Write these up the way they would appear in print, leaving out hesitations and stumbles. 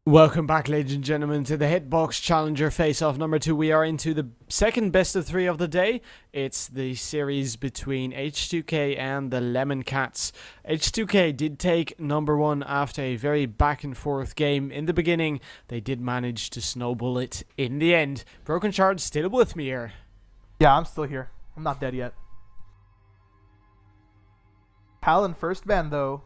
Welcome back, ladies and gentlemen, to the Hitbox Challenger Face-Off number 2. We are into the second best of 3 of the day. It's the series between H2k and the Meloncats. H2k did take number 1 after a very back and forth game. In the beginning, they did manage to snowball it in the end. Broken Shard still with me here. Yeah, I'm still here. I'm not dead yet. Talon first ban though.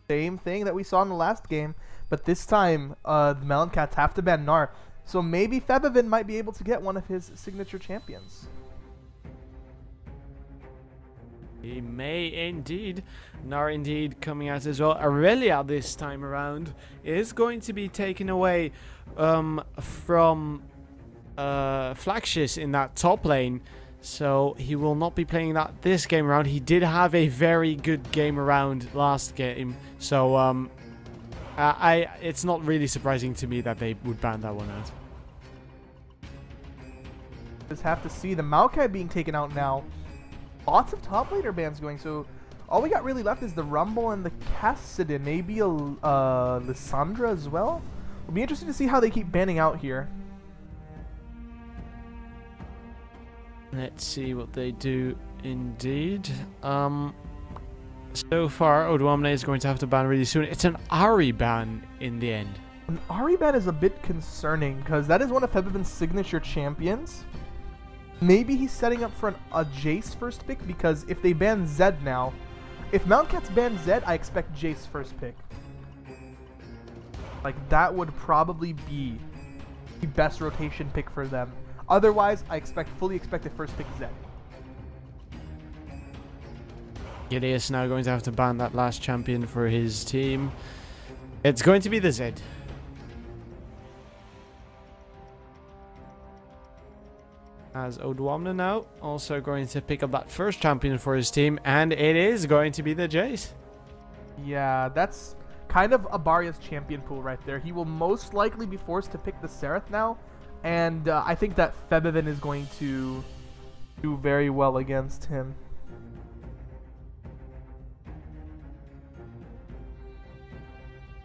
Same thing that we saw in the last game. But this time, the Meloncats have to ban Gnar. So maybe Febevin might be able to get one of his signature champions. He may indeed. Gnar indeed coming out as well. Aurelia this time around is going to be taken away from Flaxus in that top lane. So he will not be playing that this game around. He did have a very good game around last game. So it's not really surprising to me that they would ban that one out. Just have to see the Maokai being taken out now. Lots of top laner bans going, so all we got really left is the Rumble and the Cassidin. Maybe a Lissandra as well. It'll be interesting to see how they keep banning out here. Let's see what they do indeed. So far, Oduamne is going to have to ban really soon. It's an Ahri ban in the end. An Ahri ban is a bit concerning because that is one of Febevin's signature champions. Maybe he's setting up for a Jace first pick, because if they ban Zed now, if Meloncats ban Zed, I expect Jace first pick. Like, that would probably be the best rotation pick for them. Otherwise, I fully expect the first pick Zed. Gideus now going to have to ban that last champion for his team. It's going to be the Zed. As Oduamne now also going to pick up that first champion for his team, and it is going to be the Jace. Yeah, that's kind of Abaria's champion pool right there. He will most likely be forced to pick the Seraph now, and I think that Febevin is going to do very well against him.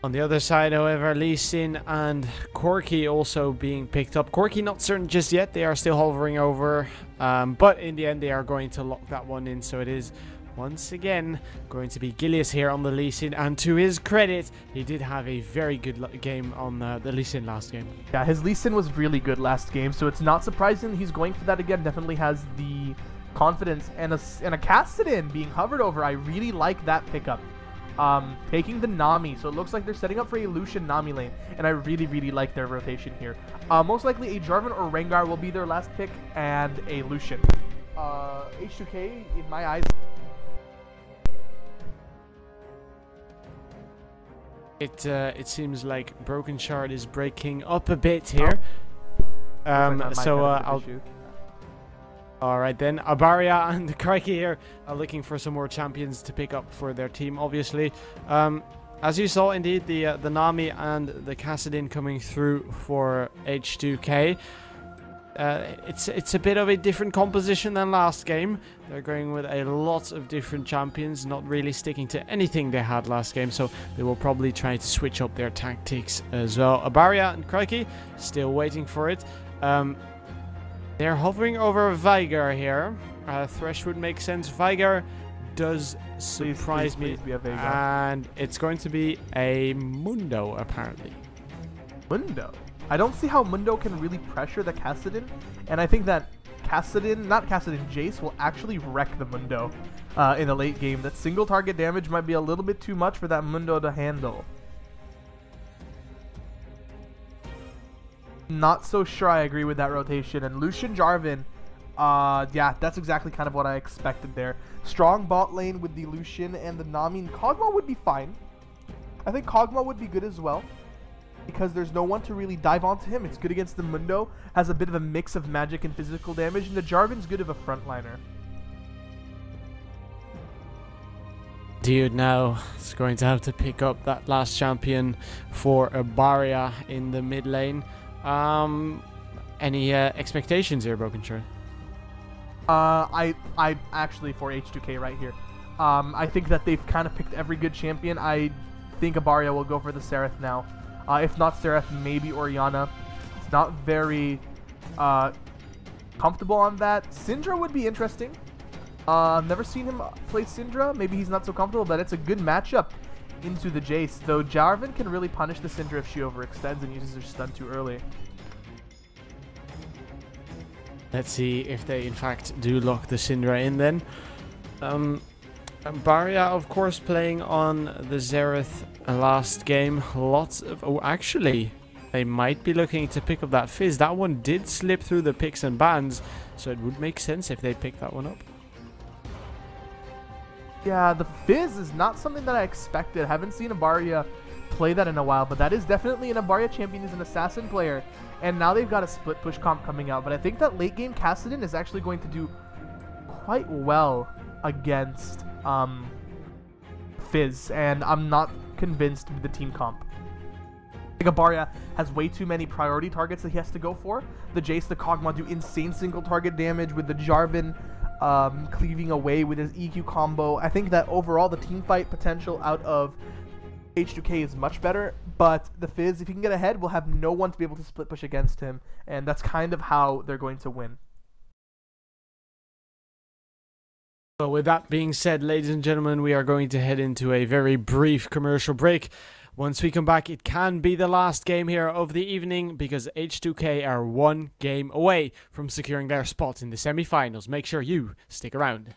On the other side, however, Lee Sin and Corki also being picked up. Corki not certain just yet. They are still hovering over. But in the end, they are going to lock that one in. So it is, once again, going to be Gideus here on the Lee Sin. And to his credit, he did have a very good game on the Lee Sin last game. Yeah, his Lee Sin was really good last game. So it's not surprising he's going for that again. Definitely has the confidence. And a Cassidin being hovered over. I really like that pickup. Taking the Nami, so it looks like they're setting up for a Lucian Nami lane, and I really like their rotation here. Most likely a Jarvan or Rengar will be their last pick, and a Lucian. H2k, in my eyes, it seems like Broken Shard is breaking up a bit here. Alright then, Abaria and Crikey here are looking for some more champions to pick up for their team, obviously. As you saw, indeed, the Nami and the Cassidin coming through for H2k. It's a bit of a different composition than last game. They're going with a lot of different champions, not really sticking to anything they had last game, so they will probably try to switch up their tactics as well. Abaria and Crikey still waiting for it. They're hovering over Veigar here. Thresh would make sense. Veigar does surprise me. And it's going to be a Mundo, apparently. Mundo? I don't see how Mundo can really pressure the Cassidin. And I think that Jace will actually wreck the Mundo in the late game. That single target damage might be a little bit too much for that Mundo to handle. Not so sure I agree with that rotation. And Lucian Jarvan, yeah, that's exactly kind of what I expected there. Strong bot lane with the Lucian and the Nami. And Kog'Maw would be fine. I think Kog'Maw would be good as well, because there's no one to really dive onto him. It's good against the Mundo. Has a bit of a mix of magic and physical damage. And the Jarvan's good of a frontliner. Dude now is going to have to pick up that last champion for Abaria in the mid lane. Any expectations here, Broken Shard? I actually, for H2k right here, I think that they've kind of picked every good champion. I think Abaria will go for the Seraph now. If not Seraph, maybe Orianna. It's not very comfortable on that. Syndra would be interesting. Never seen him play Syndra. Maybe he's not so comfortable, but it's a good matchup into the Jace. Though Jarvan can really punish the Syndra if she overextends and uses her stun too early. Let's see if they in fact do lock the Syndra in then. Barya, of course, playing on the Xerath last game. Lots of... Oh, actually, they might be looking to pick up that Fizz. That one did slip through the picks and bans, so it would make sense if they pick that one up. Yeah, the Fizz is not something that I expected. I haven't seen a Barya play that in a while, but that is definitely an Barya champion. He's an assassin player, and now they've got a split push comp coming out. But I think that late game Kassadin is actually going to do quite well against Fizz, and I'm not convinced with the team comp. I think Barya has way too many priority targets that he has to go for. The Jace, the Kog'Maw do insane single target damage with the Jarvan cleaving away with his EQ combo. I think that overall the team fight potential out of H2k is much better, but the Fizz, if he can get ahead, will have no one to be able to split push against him, and that's kind of how they're going to win. So with that being said, ladies and gentlemen, we are going to head into a very brief commercial break. Once we come back, it can be the last game here of the evening because H2k are one game away from securing their spot in the semi-finals. Make sure you stick around.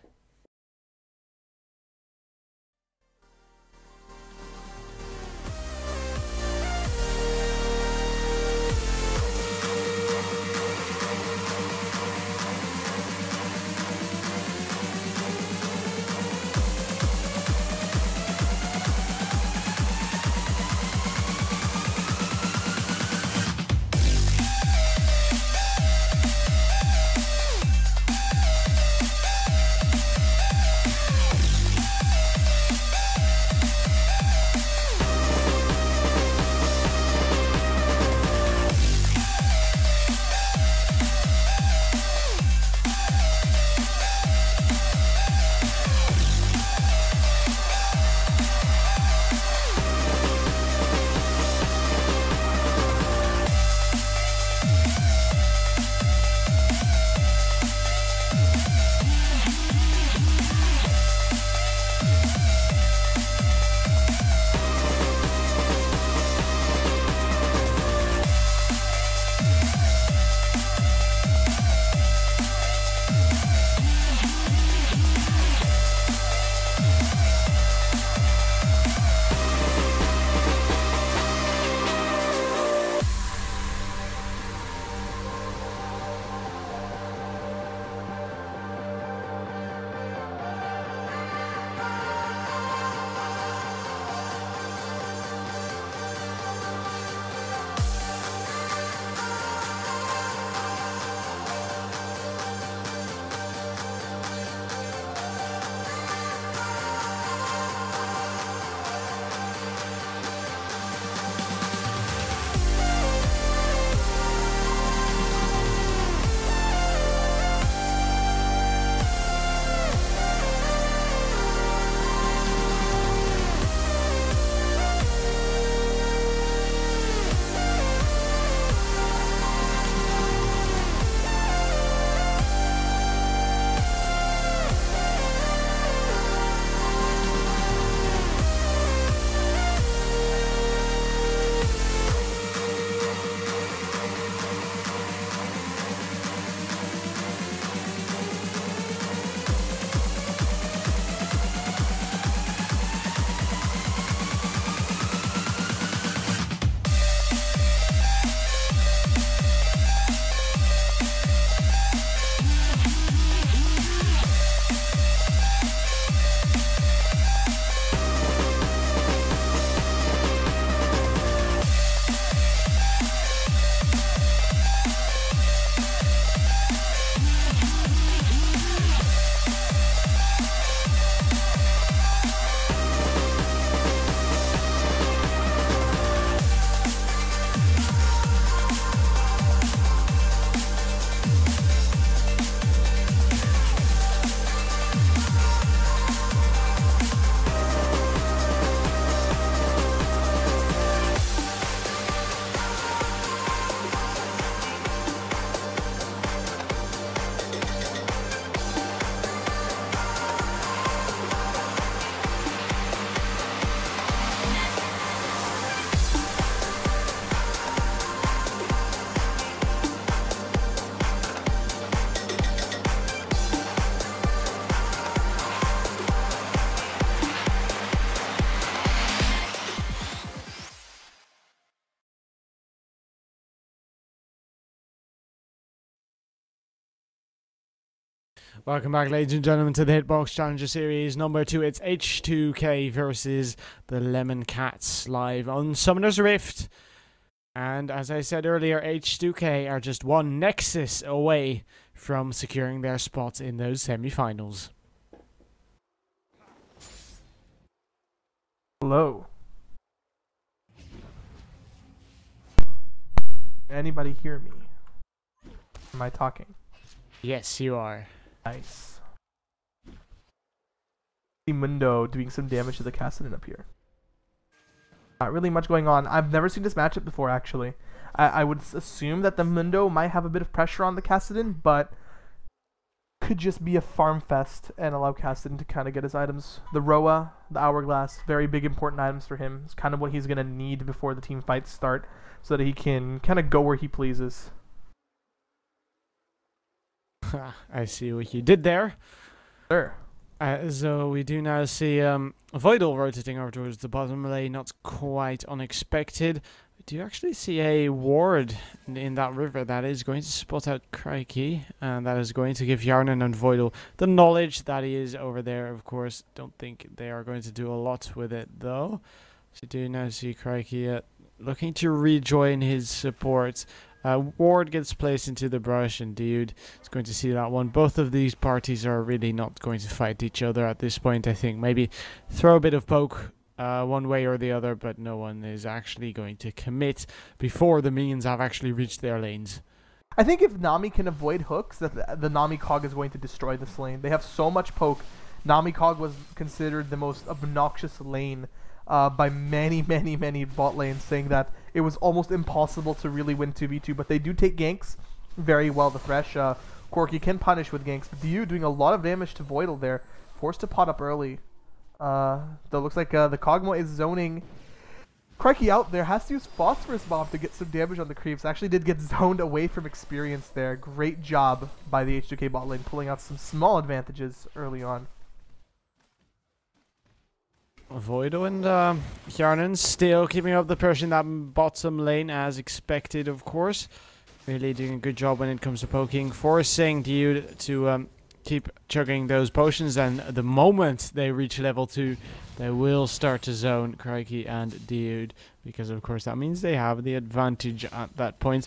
Welcome back, ladies and gentlemen, to the Hitbox Challenger Series number 2. It's H2k versus the Meloncats live on Summoner's Rift. And as I said earlier, H2k are just one Nexus away from securing their spot in those semi-finals. Hello. Anybody hear me? Am I talking? Yes, you are. Nice. See Mundo doing some damage to the Kassadin up here. Not really much going on. I've never seen this matchup before, actually. I would assume that the Mundo might have a bit of pressure on the Kassadin, but could just be a farm fest and allow Kassadin to kind of get his items. The Roa, the Hourglass, very big important items for him. It's kind of what he's going to need before the team fights start so that he can kind of go where he pleases. I see what you did there. Sure. So we do now see Voidal rotating over towards the bottom lane, not quite unexpected. We do actually see a ward in that river that is going to spot out Crikey, and that is going to give Yarnan and Voidal the knowledge that he is over there. Of course, don't think they are going to do a lot with it though. So we do now see Crikey looking to rejoin his support. Ward gets placed into the brush, and Dude is going to see that one. Both of these parties are really not going to fight each other at this point. I think maybe throw a bit of poke one way or the other, but no one is actually going to commit before the minions have actually reached their lanes. I think if Nami can avoid hooks, that the Nami Cog is going to destroy this lane. They have so much poke. Nami Cog was considered the most obnoxious lane by many bot lanes, saying that it was almost impossible to really win 2v2, but they do take ganks very well. The Thresh, Corki can punish with ganks, but Diu doing a lot of damage to Voidal there, forced to pot up early. Though looks like the Kog'Maw is zoning Crikey out there, has to use Phosphorus Bomb to get some damage on the creeps. Actually did get zoned away from experience there. Great job by the H2k bot lane, pulling out some small advantages early on. Voidal and Yarnan still keeping up the pressure in that bottom lane as expected, of course. Really doing a good job when it comes to poking, forcing Dude to keep chugging those potions, and the moment they reach level 2, they will start to zone Crikey and Dude, because of course that means they have the advantage at that point.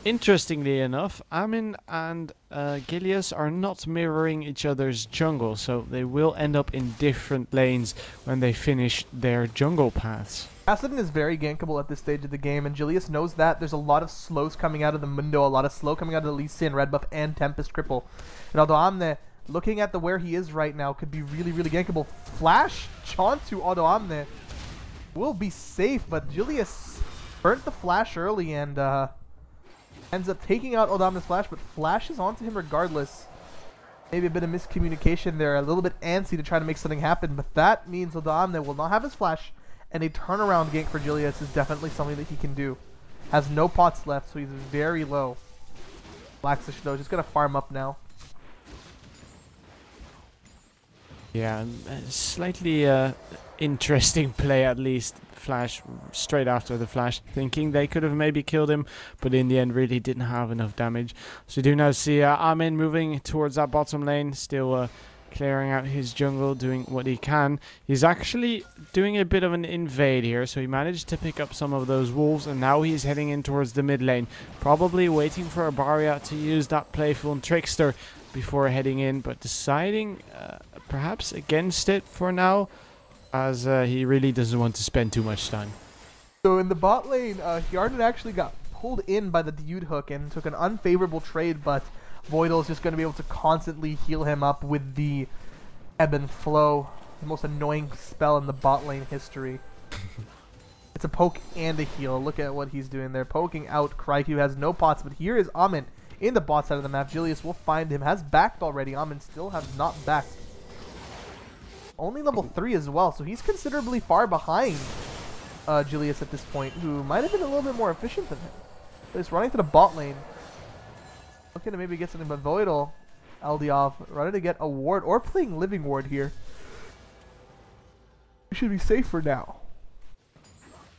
Interestingly enough, Amin and Gilius are not mirroring each other's jungle, so they will end up in different lanes when they finish their jungle paths. Kassadin is very gankable at this stage of the game, and Gilius knows that. There's a lot of slows coming out of the Mundo, a lot of slow coming out of the Lee Sin, Red Buff, and Tempest Cripple. And Odoamne, looking at where he is right now, could be really gankable. Flash onto Odoamne will be safe, but Gilius burnt the flash early and ends up taking out Odoamne's flash, but flashes onto him regardless. Maybe a bit of miscommunication there, a little bit antsy to try to make something happen, but that means Odoamne will not have his flash, and a turnaround gank for Gilius is definitely something that he can do. Has no pots left, so he's very low. Blackfish though, just gonna farm up now. Yeah, slightly interesting play at least. Flash straight after the flash, thinking they could have maybe killed him, but in the end really didn't have enough damage. So we do now see Amin moving towards that bottom lane, still clearing out his jungle, doing what he can. He's actually doing a bit of an invade here, so he managed to pick up some of those wolves, and now he's heading in towards the mid lane, probably waiting for a Barrier to use that playful trickster before heading in, but deciding perhaps against it for now, as he really doesn't want to spend too much time. So in the bot lane, Yarnan actually got pulled in by the Dude hook and took an unfavorable trade, but Voidal is just going to be able to constantly heal him up with the Ebb and Flow, the most annoying spell in the bot lane history. It's a poke and a heal. Look at what he's doing there, poking out Crikey, who has no pots, but here is Amin in the bot side of the map. Gilius will find him, has backed already. Amin still has not backed. Only level 3 as well, so he's considerably far behind Gilius at this point, who might have been a little bit more efficient than him. So he's running to the bot lane, looking to maybe get something, but Voidal, Aldiov, running to get a ward, or playing Living Ward here. We should be safe for now.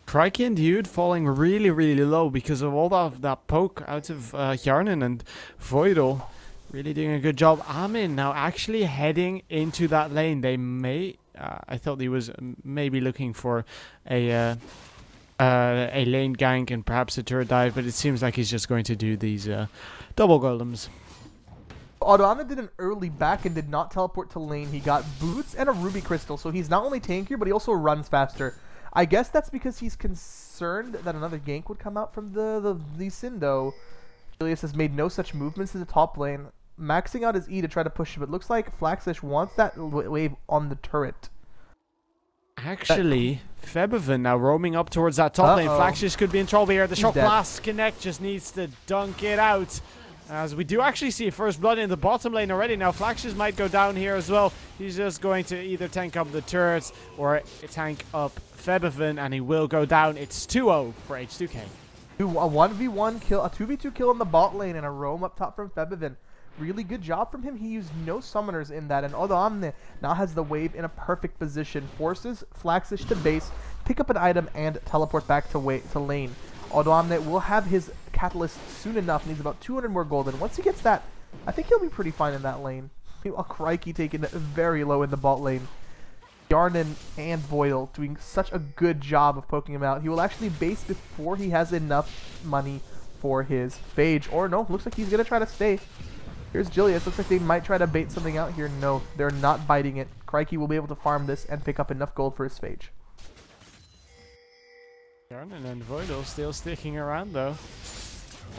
Crikey and Dude falling really low because of all of that poke out of Yarnan and Voidal. Really doing a good job. Amin now actually heading into that lane. They may... I thought he was maybe looking for a lane gank and perhaps a turret dive, but it seems like he's just going to do these double golems. Although Amin did an early back and did not teleport to lane, he got boots and a ruby crystal, so he's not only tankier, but he also runs faster. I guess that's because he's concerned that another gank would come out from the Lee Sin, though. Julius has made no such movements in the top lane, maxing out his E to try to push him. It looks like Flaxish wants that wave on the turret. Actually, Febiven now roaming up towards that top lane. Flaxish could be in trouble here. The Shock Blast Connect just needs to dunk it out. As we do actually see first blood in the bottom lane already. Now Flaxish might go down here as well. He's just going to either tank up the turrets or tank up Febiven, and he will go down. It's 2-0 for H2k. A 1v1 kill, a 2v2 kill in the bot lane, and a roam up top from Febiven. Really good job from him. He used no summoners in that, and Odoamne now has the wave in a perfect position. Forces Flaxish to base, pick up an item, and teleport back to lane. Odoamne will have his catalyst soon enough, needs about 200 more gold, and once he gets that, I think he'll be pretty fine in that lane. Meanwhile, Crikey taken very low in the bot lane. Yarnan and Voidal doing such a good job of poking him out. He will actually base before he has enough money for his Phage. Or no, looks like he's going to try to stay. Here's Julius. Looks like they might try to bait something out here. No, they're not biting it. Crikey will be able to farm this and pick up enough gold for his Phage. Yarnan and Voidal still sticking around though.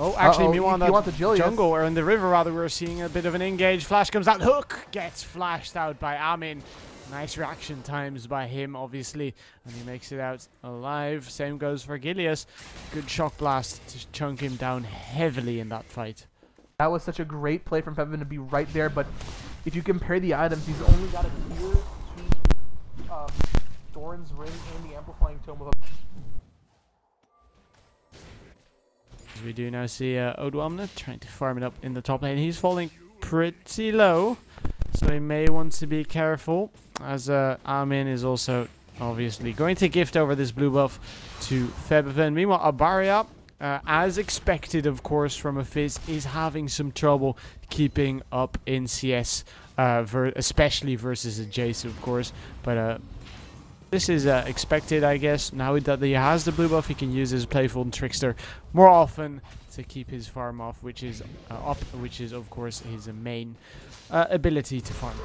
Oh, actually, meanwhile, the jungle, or in the river rather, we're seeing a bit of an engage. Flash comes out. Hook gets flashed out by Amin. Nice reaction times by him, obviously, and he makes it out alive. Same goes for Gilius. Good shock blast to chunk him down heavily in that fight. That was such a great play from Febiven to be right there, but if you compare the items, he's only got a tier 2 Doran's Ring and the Amplifying Tome with a... We do now see Odoamne trying to farm it up in the top lane. He's falling pretty low, so he may want to be careful, as Amin is also obviously going to gift over this blue buff to Febiven. Meanwhile, Abaria, as expected of course from a Fizz, is having some trouble keeping up in CS, especially versus a Jace of course, but this is expected, I guess. Now that he has the blue buff, he can use his Playful Trickster more often to keep his farm off, which is which is of course his main ability to farm.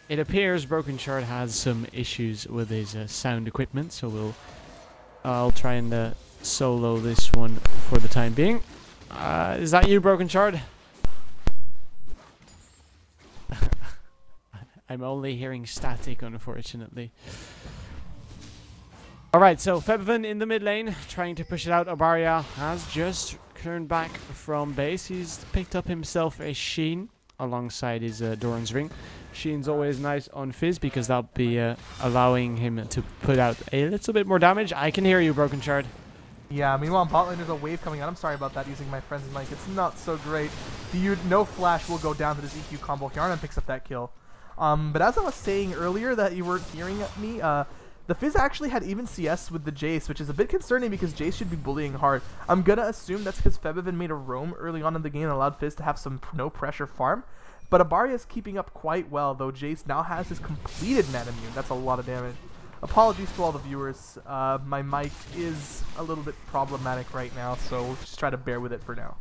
It appears Broken Shard has some issues with his sound equipment, so I'll try and solo this one for the time being. Is that you, Broken Shard? I'm only hearing static, unfortunately. Alright, so Febiven in the mid lane, trying to push it out. Abaria has just turned back from base. He's picked up himself a Sheen alongside his Doran's Ring. Sheen's always nice on Fizz because that'll be allowing him to put out a little bit more damage. I can hear you, Broken Shard. Yeah, meanwhile, in bot lane, there's a wave coming out. I'm sorry about that, using my friend's mic. It's not so great. No flash will go down to this EQ combo. Yarnan picks up that kill. But as I was saying earlier that you weren't hearing me, the Fizz actually had even CS with the Jace, which is a bit concerning because Jace should be bullying hard. I'm gonna assume that's because Febiven made a roam early on in the game and allowed Fizz to have some no-pressure farm. But Abaria is keeping up quite well, though Jace now has his completed net immune. That's a lot of damage. Apologies to all the viewers. My mic is a little bit problematic right now, so we'll just try to bear with it for now.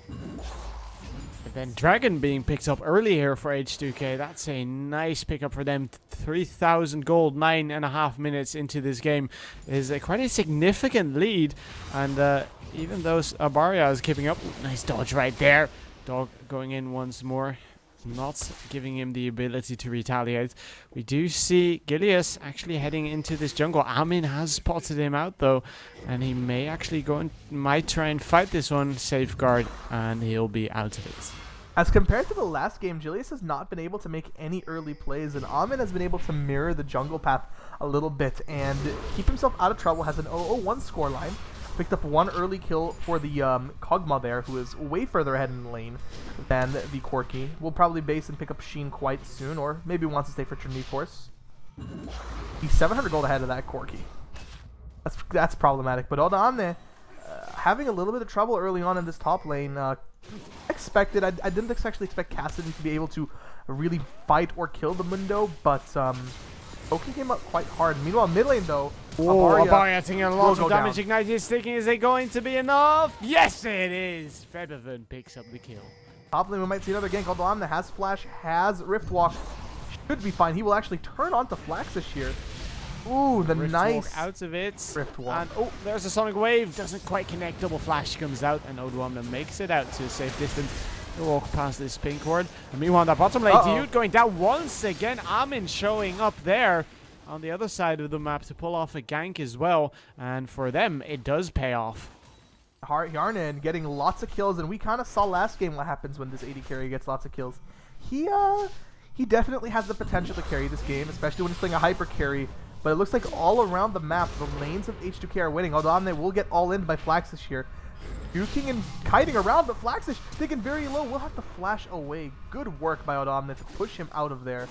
And then Dragon being picked up early here for H2k. That's a nice pickup for them. 3,000 gold, 9.5 minutes into this game is quite a significant lead. And even though Abaria is keeping up, nice dodge right there. Dog going in once more, not giving him the ability to retaliate. We do see Gilius actually heading into this jungle. Amin has spotted him out though, and he may actually might try and fight this one, safeguard, and he'll be out of it. As compared to the last game, Gilius has not been able to make any early plays, and Amin has been able to mirror the jungle path a little bit and keep himself out of trouble. Has an 0-0-1 scoreline. Picked up one early kill for the Kog'Maw there, who is way further ahead in the lane than the Corki. Will probably base and pick up Sheen quite soon, or maybe wants to stay for Trinity Force. He's 700 gold ahead of that Corki. That's problematic. But Odamne having a little bit of trouble early on in this top lane. Expected. I didn't actually expect Kassadin to be able to really fight or kill the Mundo, but poking him up quite hard. Meanwhile, mid lane though, Abaria taking a lot of damage. Down. Ignite is sticking. Is it going to be enough? Yes, it is. Febiven picks up the kill. Top lane, we might see another gank. Odamne has flash, has Rift Walk. Should be fine. He will actually turn onto Flaxus here. Ooh, the Rift nice walk out of it. Rift Walk. And oh, there's a Sonic Wave. Doesn't quite connect. Double Flash comes out, and Odwamna makes it out to a safe distance. They walk past this pink ward. And meanwhile, that bottom lane, Dude going down once again. Amin showing up there on the other side of the map to pull off a gank as well. And for them, it does pay off. Yarnan getting lots of kills, and we kind of saw last game what happens when this AD carry gets lots of kills. He definitely has the potential to carry this game, especially when he's playing a hyper carry. But it looks like all around the map, the lanes of H2k are winning. Odamne will get all in by Flaxus here. Juking and kiting around, but Flaxus taken very low. We'll have to flash away. Good work by Odamne to push him out of there.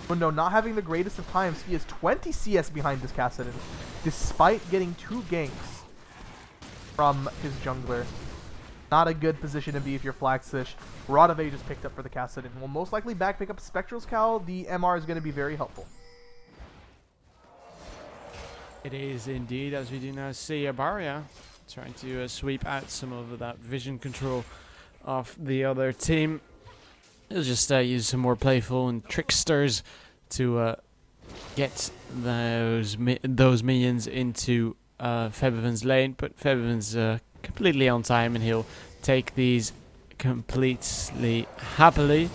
Mundo not having the greatest of times. He is 20 CS behind this Kassadin, despite getting 2 ganks from his jungler. Not a good position to be if you're Flaxus. Rod of Age is picked up for the Kassadin. Will most likely back pick up Spectral's Cowl. The MR is going to be very helpful. It is indeed, as we do now see Abaria trying to sweep out some of that vision control of the other team. He'll just use some more playful and tricksters to get those minions into Febiven's lane, but Febiven's completely on time, and he'll take these completely happily.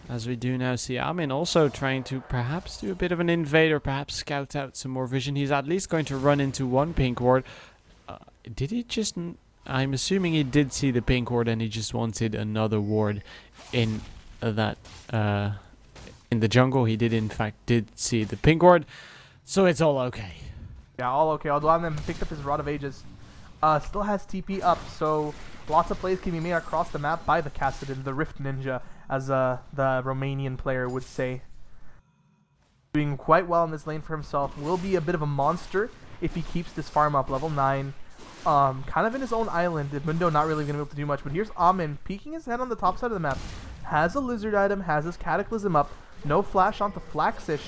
As we do now see Amin also trying to perhaps do a bit of an invade or perhaps scout out some more vision. He's at least going to run into one pink ward. Did he just... I'm assuming he did see the pink ward and he just wanted another ward in that... in the jungle. He did in fact see the pink ward. So it's all okay. Yeah, all okay. Odamne picked up his Rod of Ages. Still has TP up, so lots of plays can be made across the map by the Kassadin, the Rift Ninja, as the Romanian player would say. Doing quite well in this lane for himself. Will be a bit of a monster if he keeps this farm up. Level 9. Kind of in his own island. Mundo not really going to be able to do much. But here's Amin peeking his head on the top side of the map. Has a lizard item. Has his Cataclysm up. No flash onto Flaxish.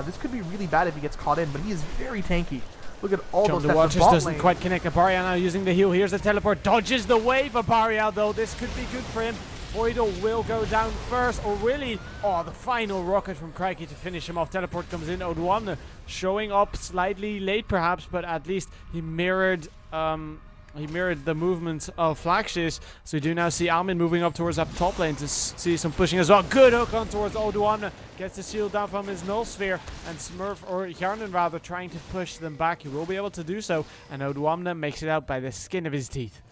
This could be really bad if he gets caught in. But he is very tanky. Look at all those steps. The Watchers doesn't quite connect. Abaria now using the heal. Here's the teleport. Dodges the wave. Abaria, though. This could be good for him. Voidal will go down first, or really, the final rocket from Crikey to finish him off. Teleport comes in. Odwamna showing up slightly late, perhaps, but at least he mirrored the movements of Flaxus. So we do now see Amin moving up towards that top lane to see some pushing as well. Good hook on towards Odwamna. Gets the shield down from his Null Sphere, and Smurf, or Yarnan rather, trying to push them back. He will be able to do so, and Odwamna makes it out by the skin of his teeth.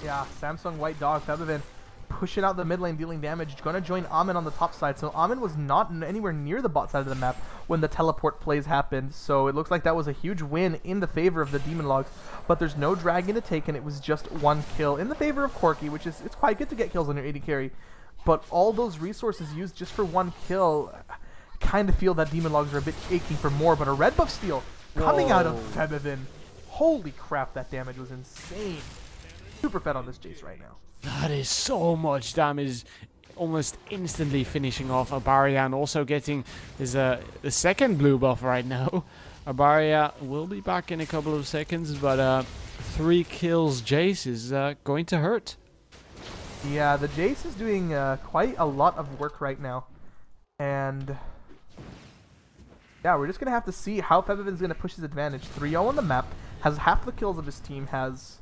Yeah, Samsung White Dog, Febiven pushing out the mid lane, dealing damage. Going to join Amin on the top side. So Amin was not anywhere near the bot side of the map when the teleport plays happened. So it looks like that was a huge win in the favor of the Demon Logs. But there's no dragon to take, and it was just 1 kill in the favor of Corki, which is, it's quite good to get kills on your AD carry. But all those resources used just for 1 kill, kind of feel that Demon Logs are a bit aching for more. But a red buff steal coming out of Febiven. Holy crap, that damage was insane. Super fed on this Jace right now. That is so much damage, almost instantly finishing off Abaria, and also getting his the second blue buff right now. Abaria will be back in a couple of seconds, but 3 kills Jace is going to hurt. Yeah, the Jace is doing quite a lot of work right now, and yeah, we're just gonna have to see how Febiven's gonna push his advantage. 3-0 on the map, has half the kills of his team, has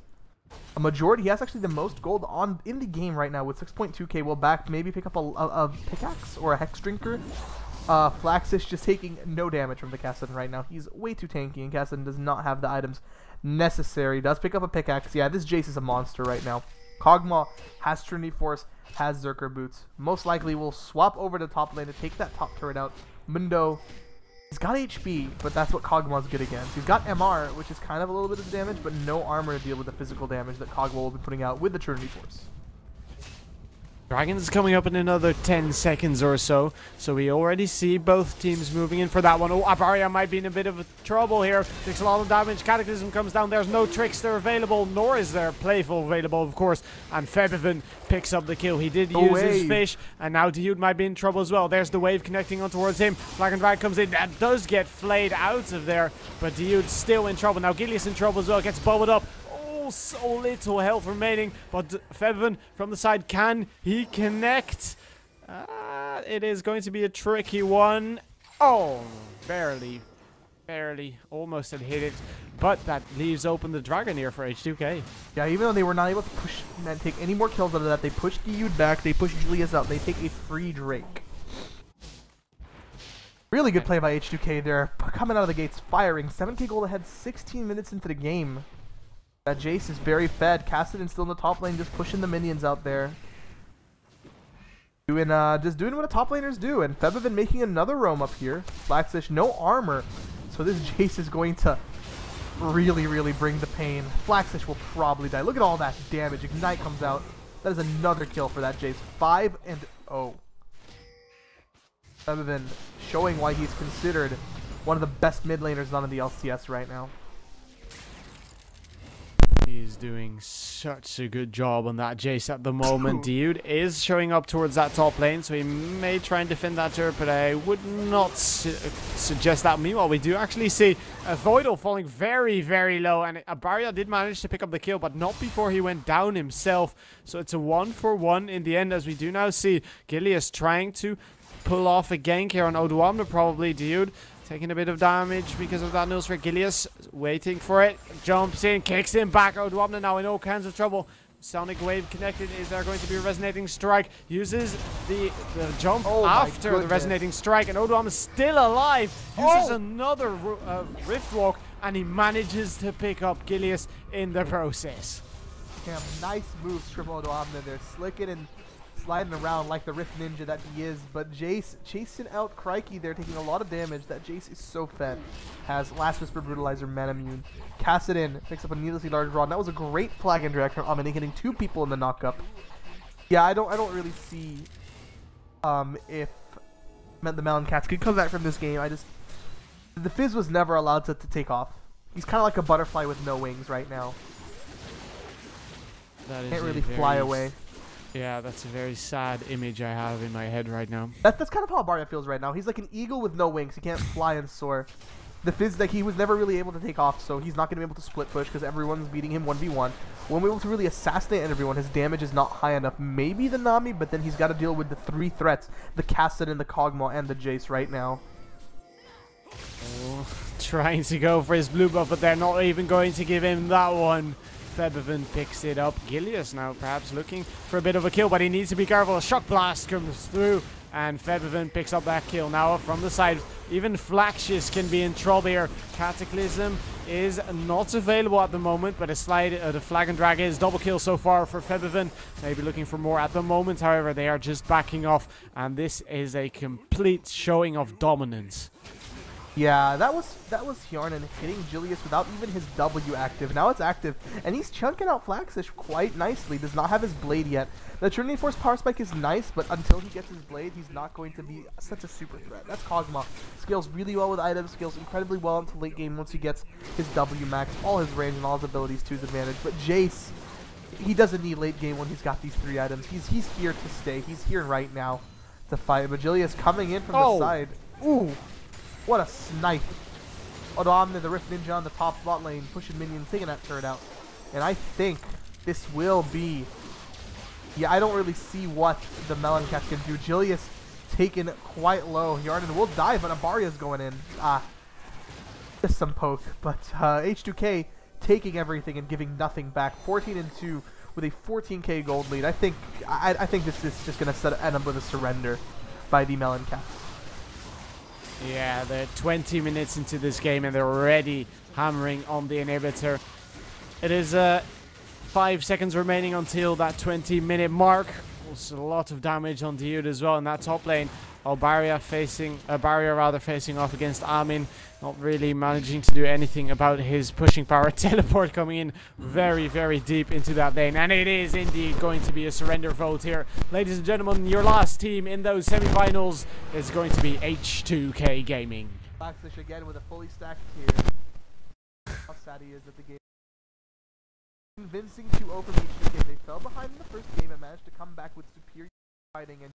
a majority. He has actually the most gold in the game right now with 6.2k. Will back maybe pick up a pickaxe or a Hex Drinker. Flaxus just taking no damage from the Kassadin right now. He's way too tanky, and Kassadin does not have the items necessary. Does pick up a pickaxe. Yeah, this Jace is a monster right now. Kog'Maw has Trinity Force, has Zerker Boots. Most likely will swap over to top lane to take that top turret out. Mundo, he's got HP, but that's what Kog'Maw's good against. He's got MR, which is kind of a little bit of damage, but no armor to deal with the physical damage that Kog'Maw will be putting out with the Trinity Force. Dragon is coming up in another 10 seconds or so. So we already see both teams moving in for that one. Oh, Abaria might be in a bit of trouble here. Takes a lot of damage. Cataclysm comes down. There's no Trickster available, nor is there Playful available, of course. And Febiven picks up the kill. He did use his fish, and now Dude might be in trouble as well. There's the wave connecting on towards him. Flag and Drag comes in. That does get flayed out of there, but Dude's still in trouble. Now Gilius in trouble as well. Gets bubbled up. So little health remaining, but Febiven from the side, can he connect? It is going to be a tricky one. Oh, barely, almost had hit it, but that leaves open the Dragon here for H2k. Yeah, even though they were not able to push and take any more kills out of that, they pushed Dude back, they pushed Julius out, they take a free Drake. Really good play by H2k there, coming out of the gates firing. 7k gold ahead 16 minutes into the game. That Jace is very fed. Kassadin still in the top lane, just pushing the minions out there. Just doing what a top laners do. And Febiven making another roam up here. Flaxish, no armor. So this Jace is going to really bring the pain. Flaxish will probably die. Look at all that damage. Ignite comes out. That is another kill for that Jace. 5-0. Febiven showing why he's considered one of the best mid laners on the LCS right now. He's doing such a good job on that Jace at the moment. Dude is showing up towards that top lane, so he may try and defend that turret, but I would not suggest that. Meanwhile, we do actually see a Voidal falling very low, and Abaria did manage to pick up the kill, but not before he went down himself. So it's a 1-for-1 in the end, as we do now see Gilius trying to pull off a gank here on Odoamne, probably. Dude taking a bit of damage because of that nose for Gilius. Waiting for it. Jumps in, kicks him back. Odoamne now in all kinds of trouble. Sonic Wave connected. Is there going to be a Resonating Strike? Uses the jump after the Resonating Strike. And Odoamne still alive. Uses another Rift Walk. And he manages to pick up Gilius in the process. Damn, nice moves from Odoamne there. Slicking and sliding around like the Rift Ninja that he is, but Jace chasing out Crikey there, taking a lot of damage. That Jace is so fed. Has Last Whisper, Brutalizer, Mana Immune. Kassadin picks up a needlessly large rod. That was a great flag and drag from Omni, hitting 2 people in the knockup. Yeah, I don't really see if the Meloncats could come back from this game. The Fizz was never allowed to take off. He's kind of like a butterfly with no wings right now. That is Can't really fly away. Yeah, that's a very sad image I have in my head right now. That's kind of how Abaria feels right now. He's like an eagle with no wings. He can't fly and soar. The Fizz, like, he was never really able to take off, so he's not going to be able to split push because everyone's beating him 1v1. When we're able to really assassinate everyone, his damage is not high enough. Maybe the Nami, but then he's got to deal with the 3 threats. The Kassadin, the Kog'Maw, and the Jace right now. Oh, trying to go for his blue buff, but they're not even going to give him that one. Febiven picks it up. Gilius now perhaps looking for a bit of a kill, but he needs to be careful. A Shock Blast comes through, and Febiven picks up that kill. Now from the side, even Flaxish can be in trouble here. Cataclysm is not available at the moment, but the Flag and Drag is double kill so far for Febiven. Maybe looking for more at the moment. However, they are just backing off, and this is a complete showing of dominance. Yeah, that was Hjarnan hitting Julius without even his W active. Now it's active, and he's chunking out Flaxish quite nicely. Does not have his blade yet. The Trinity Force Power Spike is nice, but until he gets his blade, he's not going to be such a super threat. That's Kog'Maw. Scales really well with items, scales incredibly well into late game once he gets his W max, all his range and all his abilities to his advantage. But Jace, he doesn't need late game when he's got these 3 items. He's here to stay. He's here right now to fight. But Julius coming in from the side. Ooh. What a snipe. Odoamne, the Rift Ninja on the top bot lane, pushing minions, taking that turret out. And I think this will be... Yeah, I don't really see what the Meloncats can do. Julius taken quite low. Hjarnan will die, but Abaria's going in. Just some poke. But H2k taking everything and giving nothing back. 14-2 with a 14k gold lead. I think this is just going to end up with a surrender by the Meloncats. Yeah, they're 20 minutes into this game and they're already hammering on the inhibitor. It is 5 seconds remaining until that 20-minute mark. Also a lot of damage on Dude as well in that top lane. Barrier facing off against Armin, not really managing to do anything about his pushing power. Teleport coming in very, very deep into that lane, and it is indeed going to be a surrender vote here. Ladies and gentlemen, your last team in those semi-finals is going to be H2k Gaming. Backslash again with a fully stacked tier. How sad he is at the game. Convincing 2-0 from H2k. They fell behind in the first game and managed to come back with superior fighting and